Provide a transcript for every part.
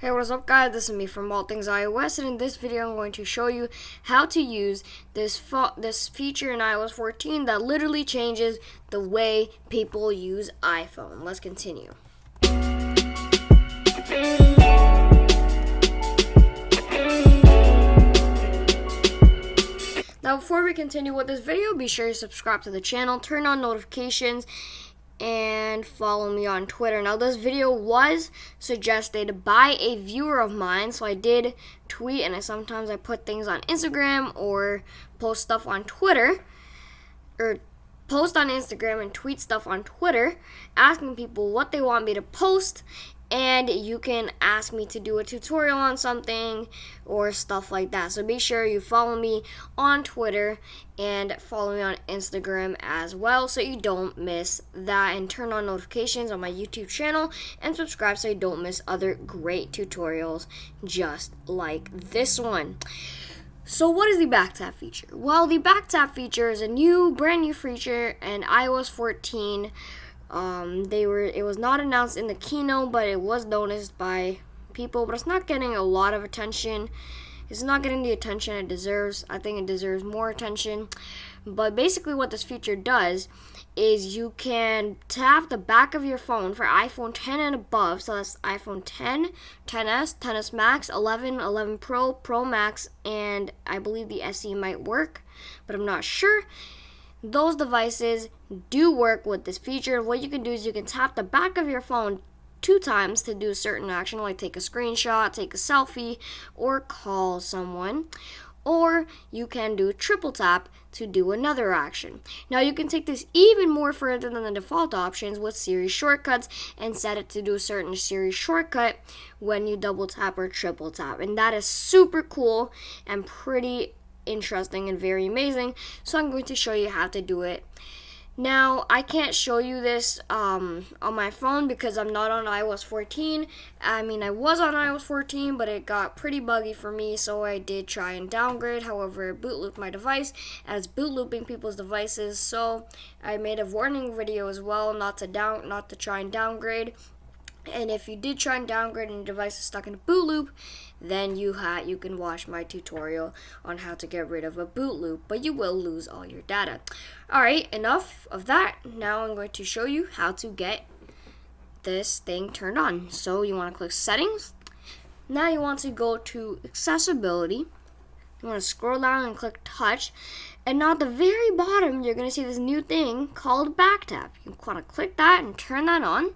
Hey, what is up guys, this is me from All Things iOS, and in this video I'm going to show you how to use this feature in iOS 14 that literally changes the way people use iPhone. Let's continue. Now before we continue with this video, be sure to subscribe to the channel, turn on notifications, and follow me on Twitter. Now this video was suggested by a viewer of mine, so I did tweet, and sometimes I put things on Instagram or post stuff on Twitter, or post on Instagram and tweet stuff on Twitter, asking people what they want me to post, and you can ask me to do a tutorial on something or stuff like that. So be sure you follow me on Twitter and follow me on Instagram as well so you don't miss that, and turn on notifications on my YouTube channel and subscribe so you don't miss other great tutorials just like this one. So what is the BackTap feature? Well, the BackTap feature is a brand new feature in iOS 14. It was not announced in the keynote, but it was noticed by people, but it's not getting a lot of attention. It's not getting the attention it deserves. I think it deserves more attention. But basically what this feature does is you can tap the back of your phone for iPhone 10 and above. So that's iPhone 10, 10s, 10s Max, 11, 11 Pro, Pro Max, and I believe the SE might work, but I'm not sure. Those devices do work with this feature. What you can do is you can tap the back of your phone 2 times to do a certain action, like take a screenshot, take a selfie, or call someone. Or you can do a triple tap to do another action. Now you can take this even more further than the default options with Siri shortcuts and set it to do a certain Siri shortcut when you double tap or triple tap. And that is super cool and pretty interesting and very amazing, so I'm going to show you how to do it. Now I can't show you this on my phone because I'm not on iOS 14. I mean, I was on iOS 14, but it got pretty buggy for me, so I did try and downgrade. However, it boot looped my device as boot looping people's devices, so I made a warning video as well not to try and downgrade. And if you did try and downgrade and your device is stuck in a boot loop, then you can watch my tutorial on how to get rid of a boot loop, but you will lose all your data. Alright, enough of that. Now I'm going to show you how to get this thing turned on. So you want to click Settings. Now you want to go to Accessibility. You want to scroll down and click Touch. And now at the very bottom, you're going to see this new thing called BackTap. You want to click that and turn that on.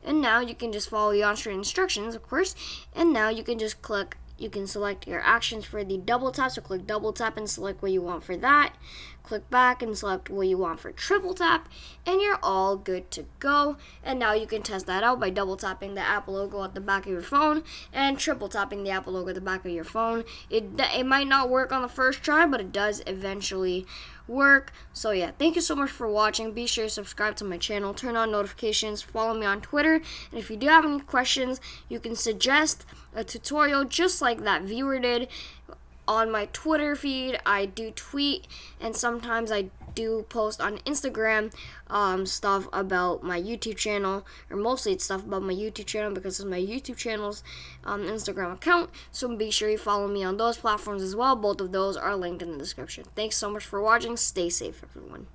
And now you can just follow the on-screen instructions, of course. And now you can just click, you can select your actions for the double tap. So click double tap and select what you want for that. Click back and select what you want for triple tap. And you're all good to go. And now you can test that out by double tapping the Apple logo at the back of your phone and triple tapping the Apple logo at the back of your phone. It might not work on the first try, but it does eventually work. So yeah, thank you so much for watching. Be sure to subscribe to my channel, turn on notifications, follow me on Twitter, and if you do have any questions, you can suggest a tutorial just like that viewer did on my Twitter feed. I do tweet, and sometimes I do post on Instagram stuff about my YouTube channel, or mostly it's stuff about my YouTube channel because it's my YouTube channel's Instagram account. So be sure you follow me on those platforms as well. Both of those are linked in the description. Thanks so much for watching. Stay safe, everyone.